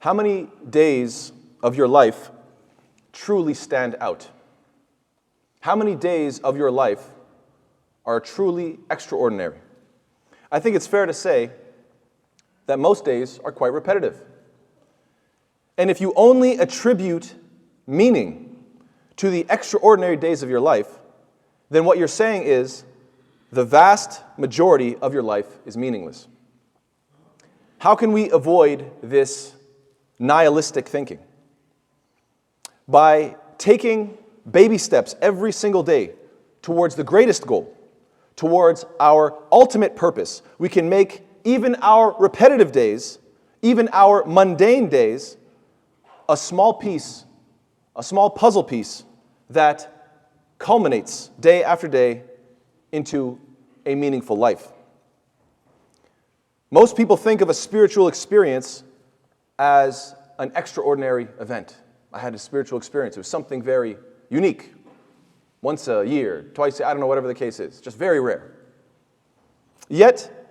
How many days of your life truly stand out? How many days of your life are truly extraordinary? I think it's fair to say that most days are quite repetitive. And if you only attribute meaning to the extraordinary days of your life, then what you're saying is the vast majority of your life is meaningless. How can we avoid this nihilistic thinking? By taking baby steps every single day towards the greatest goal, towards our ultimate purpose. We can make even our repetitive days, even our mundane days, a small piece, a small puzzle piece that culminates day after day into a meaningful life. Most people think of a spiritual experience as an extraordinary event. I had a spiritual experience. It was something very unique. Once a year, twice, I don't know, whatever the case is. Just very rare. Yet,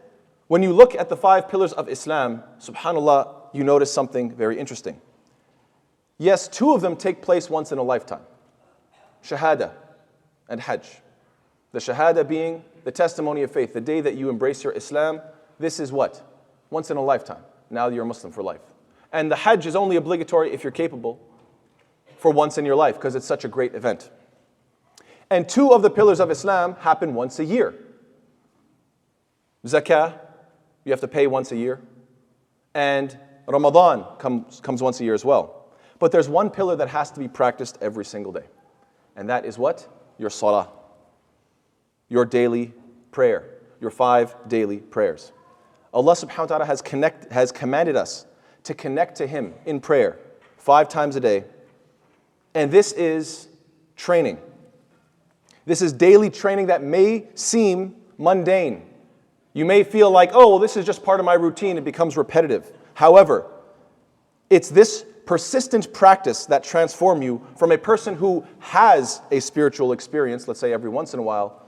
when you look at the 5 pillars of Islam, subhanAllah, you notice something very interesting. Yes, 2 of them take place once in a lifetime. Shahada and Hajj. The Shahada being the testimony of faith. The day that you embrace your Islam, this is what? Once in a lifetime. Now you're a Muslim for life. And the Hajj is only obligatory if you're capable for once in your life, because it's such a great event. And 2 of the pillars of Islam happen once a year. Zakah, you have to pay once a year. And Ramadan comes once a year as well. But there's one pillar that has to be practiced every single day. And that is what? Your Salah. Your daily prayer. Your 5 daily prayers. Allah subhanahu wa ta'ala has commanded us to connect to Him in prayer 5 times a day. And this is training. This is daily training that may seem mundane. You may feel like, oh, well, this is just part of my routine. It becomes repetitive. However, it's this persistent practice that transforms you from a person who has a spiritual experience, let's say every once in a while,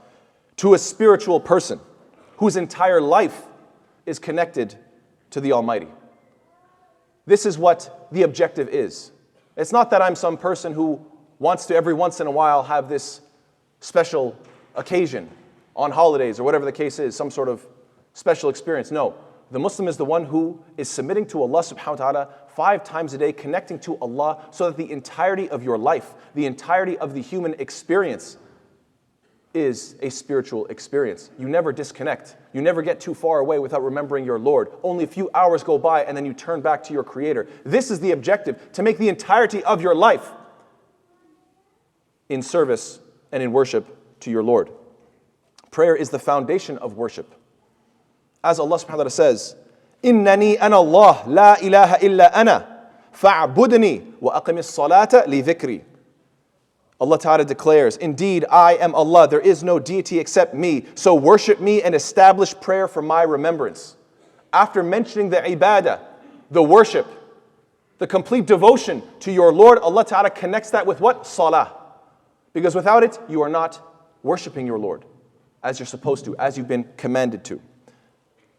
to a spiritual person whose entire life is connected to the Almighty. This is what the objective is. It's not that I'm some person who wants to every once in a while have this special occasion on holidays or whatever the case is, some sort of special experience. No, the Muslim is the one who is submitting to Allah subhanahu wa ta'ala 5 times a day, connecting to Allah so that the entirety of your life, the entirety of the human experience is a spiritual experience. You never disconnect. You never get too far away without remembering your Lord. Only a few hours go by and then you turn back to your Creator. This is the objective, to make the entirety of your life in service and in worship to your Lord. Prayer is the foundation of worship. As Allah subhanahu wa ta'ala says, إِنَّنِي أَنَا اللَّهُ لَا إِلَهَ إِلَّا أَنَا فَاعْبُدْنِي وَأَقِمِ الصَّلَاةَ لِذِكْرِي. Allah Ta'ala declares, indeed, I am Allah, there is no deity except me, so worship me and establish prayer for my remembrance. After mentioning the ibadah, the worship, the complete devotion to your Lord, Allah Ta'ala connects that with what? Salah. Because without it, you are not worshiping your Lord as you're supposed to, as you've been commanded to.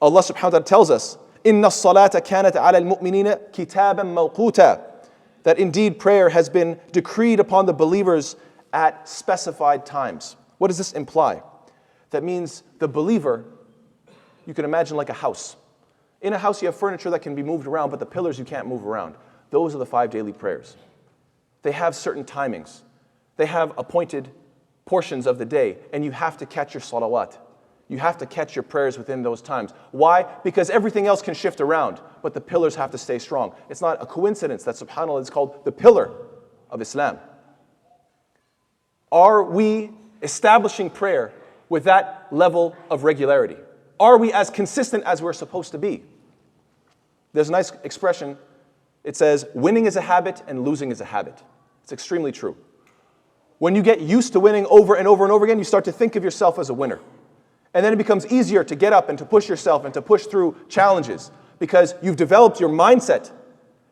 Allah Subhanahu wa Ta'ala tells us, إِنَّ الصَّلَاةَ كَانَتْ عَلَى الْمُؤْمِنِينَ كِتَابًا مَوْقُوتًا. That indeed prayer has been decreed upon the believers at specified times. What does this imply? That means the believer, you can imagine like a house. In a house you have furniture that can be moved around, but the pillars you can't move around. Those are the 5 daily prayers. They have certain timings. They have appointed portions of the day, and you have to catch your salawat. You have to catch your prayers within those times. Why? Because everything else can shift around, but the pillars have to stay strong. It's not a coincidence that subhanAllah is called the pillar of Islam. Are we establishing prayer with that level of regularity? Are we as consistent as we're supposed to be? There's a nice expression. It says, winning is a habit and losing is a habit. It's extremely true. When you get used to winning over and over and over again, you start to think of yourself as a winner. And then it becomes easier to get up and to push yourself and to push through challenges because you've developed your mindset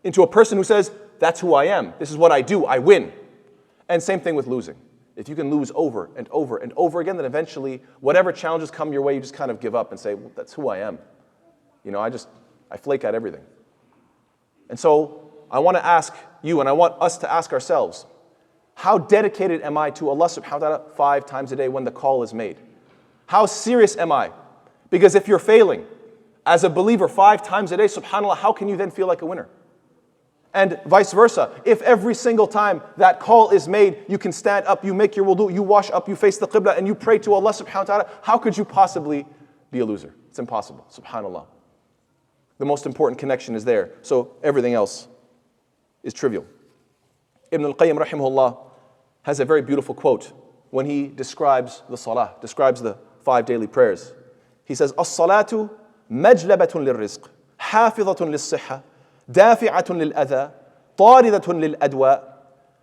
into a person who says, that's who I am. This is what I do. I win. And same thing with losing. If you can lose over and over and over again, then eventually whatever challenges come your way, you just kind of give up and say, well, that's who I am. You know, I flake at everything. And so I want to ask you, and I want us to ask ourselves, how dedicated am I to Allah subhanahu wa ta'ala 5 times a day when the call is made? How serious am I? Because if you're failing as a believer 5 times a day, subhanAllah, how can you then feel like a winner? And vice versa. If every single time that call is made, you can stand up, you make your wudu, you wash up, you face the qibla, and you pray to Allah subhanahu wa ta'ala, how could you possibly be a loser? It's impossible, subhanAllah. The most important connection is there, so everything else is trivial. Ibn al-Qayyim rahimahullah has a very beautiful quote when he describes the salah, describes the 5 daily prayers. He says, "As-salatu majlabatun lil-rizq, hafizatun lis-sihha, dafi'atun lil-adha, taridatun lil-adwa,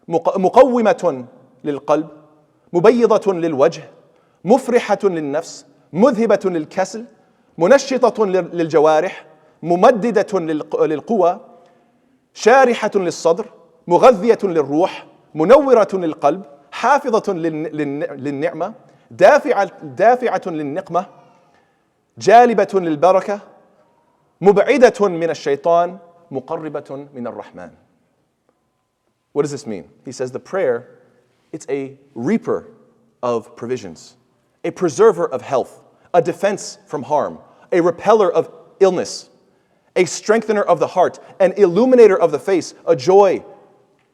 muqawwimatun lil-qalb, mubayyidatun lil-wajh, mufrihatun lil-nafs, mudhibatun lil-kasl, munashitatun lil-jawarih, mumaddidatun lil-quwa, sharihatun lil-sadr, mughadhiyatun lil-ruh, munawwiratun lil-qalb, حافظة للنعمة دافعة للنقمة جالبة للبركة مبعدة من الشيطان مقربة من الرحمن." What does this mean? He says the prayer, it's a reaper of provisions, a preserver of health, a defense from harm, a repeller of illness, a strengthener of the heart, an illuminator of the face, a joy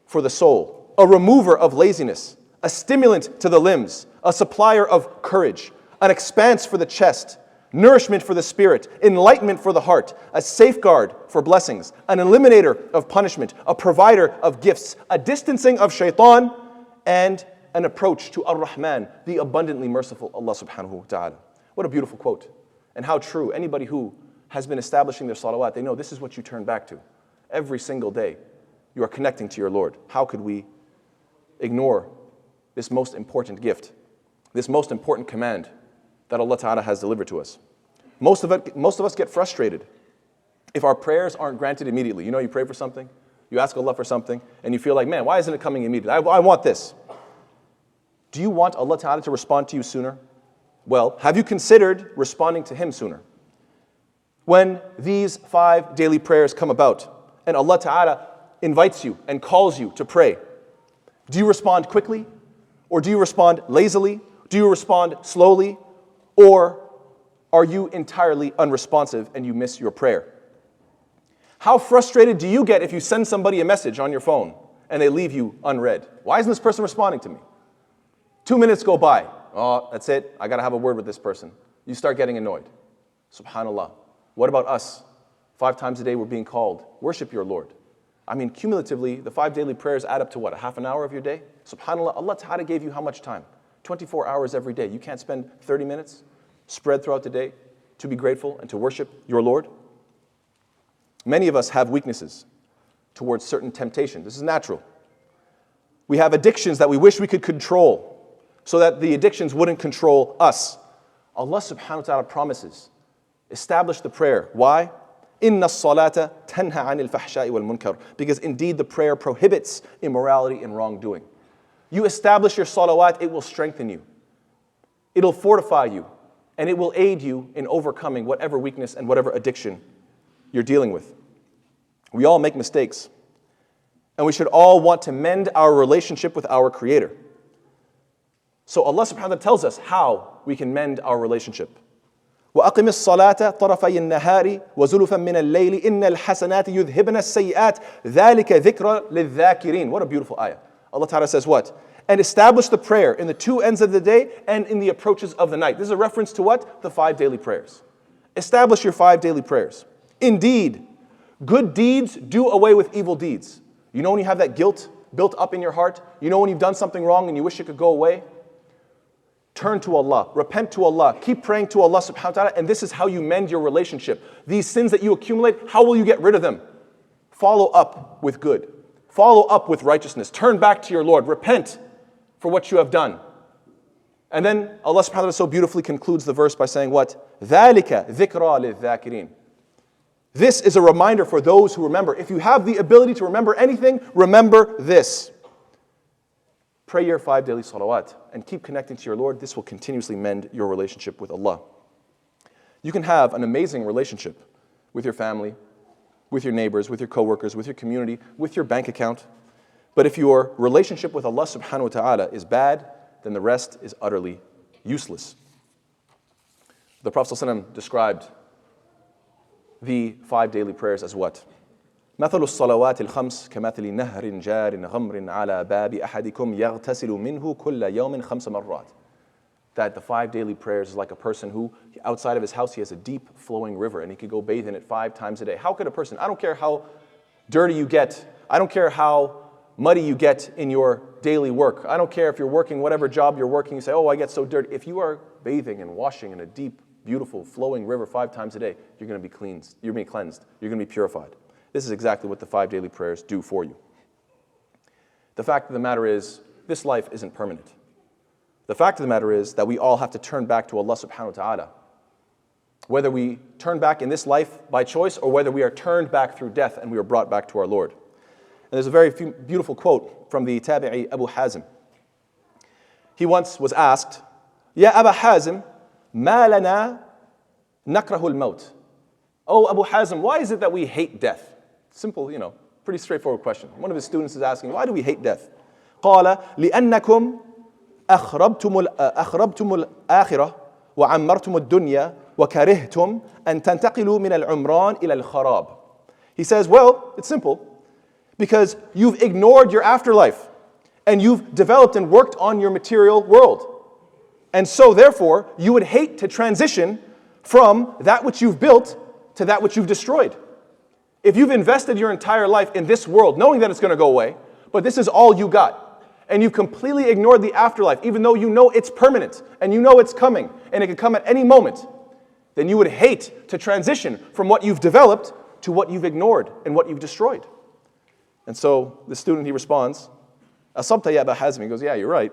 for the soul, a remover of laziness, a stimulant to the limbs, a supplier of courage, an expanse for the chest, nourishment for the spirit, enlightenment for the heart, a safeguard for blessings, an eliminator of punishment, a provider of gifts, a distancing of shaitan, and an approach to Ar-Rahman, the abundantly merciful Allah subhanahu wa ta'ala. What a beautiful quote. And how true. Anybody who has been establishing their salawat, they know this is what you turn back to. Every single day, you are connecting to your Lord. How could we ignore this most important gift, this most important command that Allah Ta'ala has delivered to us? Most of us get frustrated if our prayers aren't granted immediately. You know, you pray for something, you ask Allah for something, and you feel like, man, why isn't it coming immediately? I want this. Do you want Allah Ta'ala to respond to you sooner? Well, have you considered responding to Him sooner? When these 5 daily prayers come about, and Allah Ta'ala invites you and calls you to pray, do you respond quickly? Or do you respond lazily? Do you respond slowly? Or are you entirely unresponsive and you miss your prayer? How frustrated do you get if you send somebody a message on your phone and they leave you unread? Why isn't this person responding to me? 2 minutes go by. Oh, that's it. I got to have a word with this person. You start getting annoyed. Subhanallah. What about us? 5 times a day we're being called. Worship your Lord. I mean, cumulatively, the 5 daily prayers add up to what, a half an hour of your day? SubhanAllah, Allah Ta'ala gave you how much time? 24 hours every day. You can't spend 30 minutes spread throughout the day to be grateful and to worship your Lord? Many of us have weaknesses towards certain temptation. This is natural. We have addictions that we wish we could control so that the addictions wouldn't control us. Allah Subhanahu wa Ta'ala promises, establish the prayer. Why? Inna as-salata tanha 'anil fahsha'i wal munkar. Because indeed the prayer prohibits immorality and wrongdoing. You establish your salawat, it will strengthen you. It'll fortify you. And it will aid you in overcoming whatever weakness and whatever addiction you're dealing with. We all make mistakes. And we should all want to mend our relationship with our Creator. So Allah subhanahu wa ta'ala tells us how we can mend our relationship. وَأَقِمِ الصَّلَاةَ طَرَفَيِ النَّهَارِ وَزُلُفًا مِنَ اللَّيْلِ إِنَّ الْحَسَنَاتِ يُذْهِبْنَ السَّيِّئَاتِ ذَلِكَ ذِكْرَ لِلذَّاكِرِينَ. What a beautiful ayah. Allah Ta'ala says what? And establish the prayer in the 2 ends of the day and in the approaches of the night. This is a reference to what? The 5 daily prayers. Establish your 5 daily prayers. Indeed, good deeds do away with evil deeds. You know when you have that guilt built up in your heart? You know when you've done something wrong and you wish it could go away? Turn to Allah, repent to Allah, keep praying to Allah subhanahu wa ta'ala, and this is how you mend your relationship. These sins that you accumulate, how will you get rid of them? Follow up with good. Follow up with righteousness. Turn back to your Lord. Repent for what you have done. And then Allah subhanahu wa ta'ala so beautifully concludes the verse by saying what? ذَلِكَ ذِكْرَى لِلذَّاكِرِينَ. This is a reminder for those who remember. If you have the ability to remember anything, remember this. Pray your 5 daily salawat and keep connecting to your Lord. This will continuously mend your relationship with Allah. You can have an amazing relationship with your family, with your neighbors, with your coworkers, with your community, with your bank account. But if your relationship with Allah subhanahu wa ta'ala is bad, then the rest is utterly useless. The Prophet ﷺ described the 5 daily prayers as what? مثل الصلوات الخمس كمثل نهر جار غمر على باب أحدكم يغتسل منه كل يوم 5 مرات. That the 5 daily prayers is like a person who, outside of his house, he has a deep flowing river and he could go bathe in it 5 times a day. How could a person, I don't care how dirty you get, I don't care how muddy you get in your daily work, I don't care if you're working whatever job you're working, you say, oh, I get so dirty. If you are bathing and washing in a deep, beautiful, flowing river 5 times a day, you're going to be cleansed, you're going to be cleansed, you're going to be purified. This is exactly what the 5 daily prayers do for you. The fact of the matter is, this life isn't permanent. The fact of the matter is that we all have to turn back to Allah subhanahu wa ta'ala. Whether we turn back in this life by choice or whether we are turned back through death and we are brought back to our Lord. And there's a very beautiful quote from the Tabi'i Abu Hazim. He once was asked, Ya Aba Hazim, ma lana nakrahu al-maut. Oh Abu Hazim, why is it that we hate death? Simple, pretty straightforward question. One of his students is asking, why do we hate death? قال لأنكم أخربتم الآخرة وعمرتم الدنيا وكرهتم أن تنتقلوا من العمران إلى الخراب. He says, well, it's simple. Because you've ignored your afterlife and you've developed and worked on your material world. And so therefore, you would hate to transition from that which you've built to that which you've destroyed. If you've invested your entire life in this world, knowing that it's going to go away, but this is all you got, and you've completely ignored the afterlife, even though you know it's permanent, and you know it's coming, and it could come at any moment, then you would hate to transition from what you've developed to what you've ignored and what you've destroyed. And so the student, he responds, أصبت يا أبا حازم. He goes, yeah, you're right.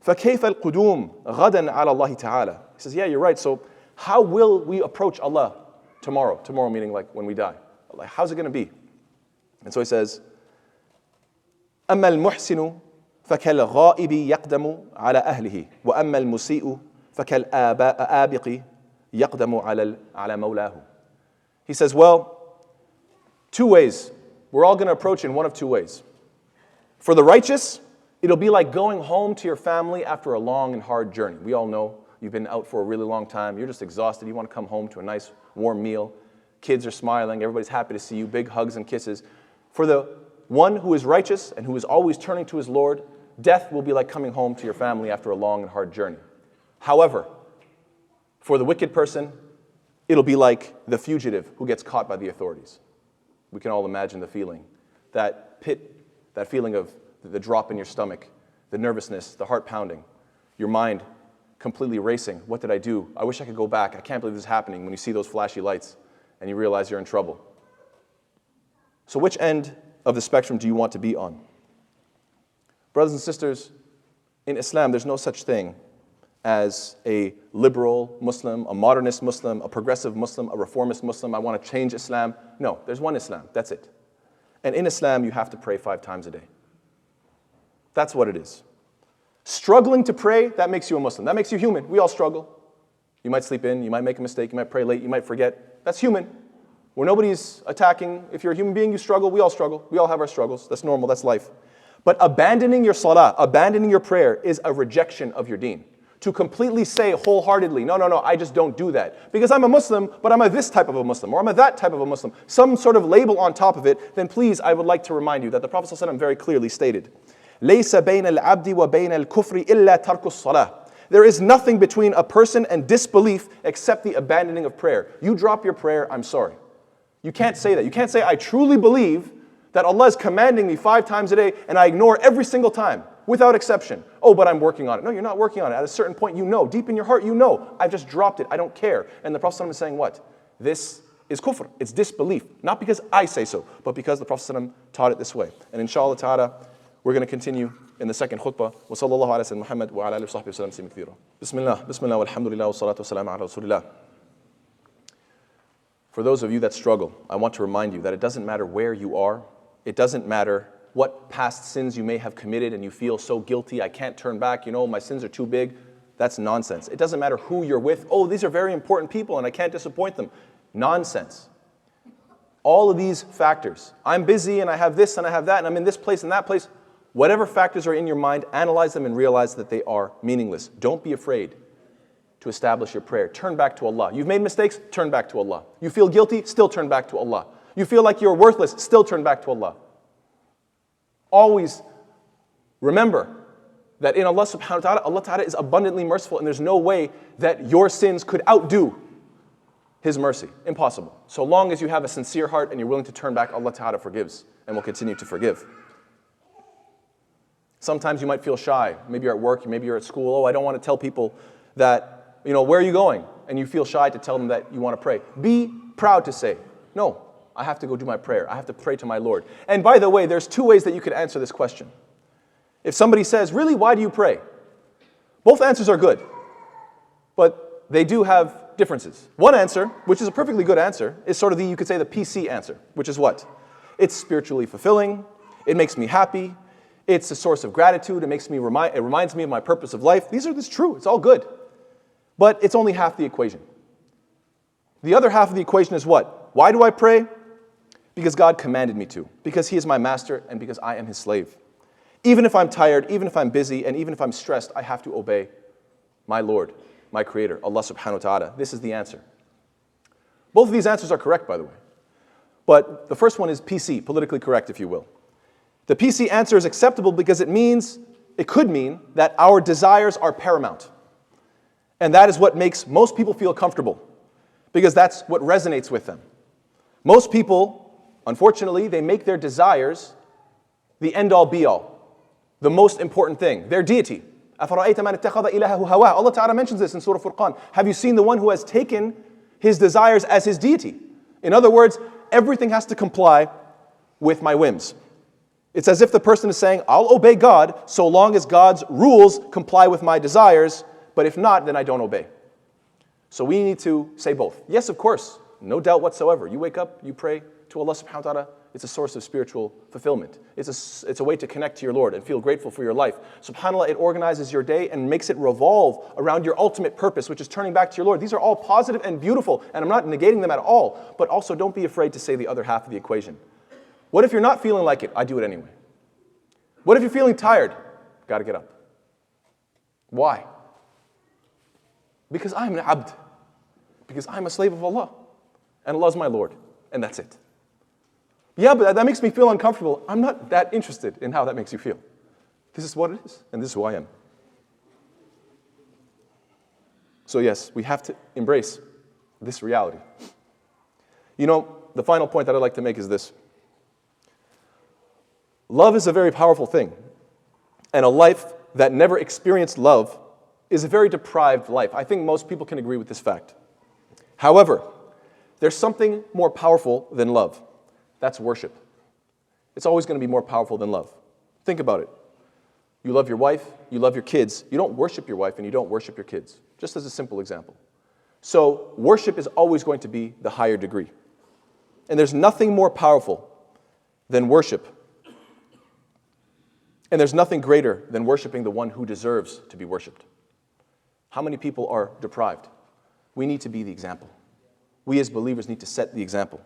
فكيف القدوم غدا على الله تعالى. He says, yeah, you're right. So how will we approach Allah tomorrow? Tomorrow meaning like when we die. Like, how's it going to be? And so he says, أما المحسن فكالغائب يقدم على أهله وأما المسيء فكالآبق يقدم على مولاه. He says, well, 2 ways. We're all going to approach in one of 2 ways. For the righteous, it'll be like going home to your family after a long and hard journey. We all know you've been out for a really long time. You're just exhausted. You want to come home to a nice warm meal. Kids are smiling. Everybody's happy to see you. Big hugs and kisses. For the one who is righteous and who is always turning to his Lord, death will be like coming home to your family after a long and hard journey. However, for the wicked person, it'll be like the fugitive who gets caught by the authorities. We can all imagine the feeling, that pit, that feeling of the drop in your stomach, the nervousness, the heart pounding, your mind completely racing. What did I do? I wish I could go back. I can't believe this is happening. When you see those flashy lights and you realize you're in trouble. So which end of the spectrum do you want to be on? Brothers and sisters, in Islam, there's no such thing as a liberal Muslim, a modernist Muslim, a progressive Muslim, a reformist Muslim. I want to change Islam. No, there's one Islam. That's it. And in Islam, you have to pray 5 times a day. That's what it is. Struggling to pray, that makes you a Muslim. That makes you human. We all struggle. You might sleep in, you might make a mistake, you might pray late, you might forget. That's human. Where nobody's attacking. If you're a human being, you struggle. We all struggle. We all have our struggles. That's normal. That's life. But abandoning your salah, abandoning your prayer is a rejection of your deen. To completely say wholeheartedly, no, I just don't do that. Because I'm a Muslim, but I'm a this type of a Muslim, or I'm a that type of a Muslim. Some sort of label on top of it, then please, I would like to remind you that the Prophet ﷺ very clearly stated, لَيْسَ بَيْنَ الْعَبْدِ وَبَيْنَ الْكُفْرِ إِلَّا تَرْكُ الصَّلَاةِ. There is nothing between a person and disbelief except the abandoning of prayer. You drop your prayer, I'm sorry. You can't say that. You can't say, I truly believe that Allah is commanding me 5 times a day and I ignore every single time, without exception. Oh, but I'm working on it. No, you're not working on it. At a certain point, you know, deep in your heart, you know, I've just dropped it. I don't care. And the Prophet ﷺ is saying what? This is kufr. It's disbelief. Not because I say so, but because the Prophet ﷺ taught it this way. And inshallah ta'ala, we're going to continue in the second khutbah. Wa sallallahu ala sayyidina Muhammad wa ala alihi wa sahbihi wa sallam kathira. Bismillah, walhamdulillah, wa salatu wa salam ala rasulillah. For those of you that struggle, I want to remind you that it doesn't matter where you are. It doesn't matter what past sins you may have committed and you feel so guilty, I can't turn back, my sins are too big. That's nonsense. It doesn't matter who you're with. Oh, these are very important people and I can't disappoint them. Nonsense. all of these factors, I'm busy and I have this and I have that and I'm in this place and that place, whatever factors are in your mind, analyze them and realize that they are meaningless. Don't be afraid to establish your prayer. Turn back to Allah. You've made mistakes, turn back to Allah. You feel guilty, still turn back to Allah. You feel like you're worthless, still turn back to Allah. Always remember that in Allah subhanahu wa ta'ala, Allah ta'ala is abundantly merciful and there's no way that your sins could outdo His mercy. Impossible. So long as you have a sincere heart and you're willing to turn back, Allah ta'ala forgives and will continue to forgive. Sometimes you might feel shy. Maybe you're at work, maybe you're at school. Oh, I don't want to tell people that, where are you going? And you feel shy to tell them that you want to pray. Be proud to say, no, I have to go do my prayer. I have to pray to my Lord. And by the way, there's two ways that you could answer this question. If somebody says, really, why do you pray? Both answers are good, but they do have differences. One answer, which is a perfectly good answer, is sort of you could say the PC answer, which is what? It's spiritually fulfilling. It makes me happy. It's a source of gratitude. It reminds me of my purpose of life. This is true. It's all good. But it's only half the equation. The other half of the equation is what? Why do I pray? Because God commanded me to. Because He is my master and because I am His slave. Even if I'm tired, even if I'm busy, and even if I'm stressed, I have to obey my Lord, my Creator, Allah subhanahu wa ta'ala. This is the answer. Both of these answers are correct, by the way. But the first one is PC, politically correct, if you will. The PC answer is acceptable because it could mean that our desires are paramount. And that is what makes most people feel comfortable, because that's what resonates with them. Most people, unfortunately, they make their desires the end-all, be-all, the most important thing, their deity. Allah Ta'ala mentions this in Surah Furqan. Have you seen the one who has taken his desires as his deity? In other words, everything has to comply with my whims. It's as if the person is saying, I'll obey God so long as God's rules comply with my desires, but if not, then I don't obey. So we need to say both. Yes, of course, no doubt whatsoever. You wake up, you pray to Allah subhanahu wa ta'ala. It's a source of spiritual fulfillment. It's a way to connect to your Lord and feel grateful for your life. SubhanAllah, it organizes your day and makes it revolve around your ultimate purpose, which is turning back to your Lord. These are all positive and beautiful, and I'm not negating them at all. But also don't be afraid to say the other half of the equation. What if you're not feeling like it? I do it anyway. What if you're feeling tired? Got to get up. Why? Because I'm an abd. Because I'm a slave of Allah. And Allah's my Lord. And that's it. Yeah, but that makes me feel uncomfortable. I'm not that interested in how that makes you feel. This is what it is, and this is who I am. So yes, we have to embrace this reality. The final point that I'd like to make is this. Love is a very powerful thing. And a life that never experienced love is a very deprived life. I think most people can agree with this fact. However, there's something more powerful than love. That's worship. It's always going to be more powerful than love. Think about it. You love your wife, you love your kids. You don't worship your wife and you don't worship your kids. Just as a simple example. So worship is always going to be the higher degree. And there's nothing more powerful than worship. And there's nothing greater than worshiping the one who deserves to be worshipped. How many people are deprived? We need to be the example. We as believers need to set the example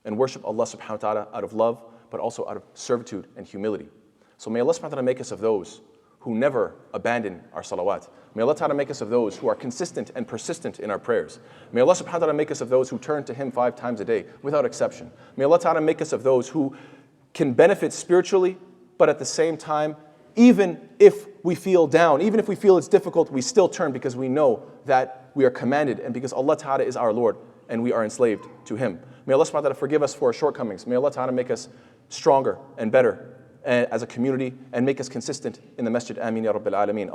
and worship Allah subhanahu wa ta'ala out of love, but also out of servitude and humility. So may Allah subhanahu wa ta'ala make us of those who never abandon our salawat. May Allah ta'ala make us of those who are consistent and persistent in our prayers. May Allah subhanahu wa ta'ala make us of those who turn to Him 5 times a day without exception. May Allah ta'ala make us of those who can benefit spiritually, but at the same time, even if we feel down, even if we feel it's difficult, we still turn because we know that we are commanded and because Allah ta'ala is our Lord and we are enslaved to Him. May Allah subhanahu wa ta'ala forgive us for our shortcomings. May Allah ta'ala make us stronger and better as a community and make us consistent in the masjid. Ameen ya Rabbil Alameen.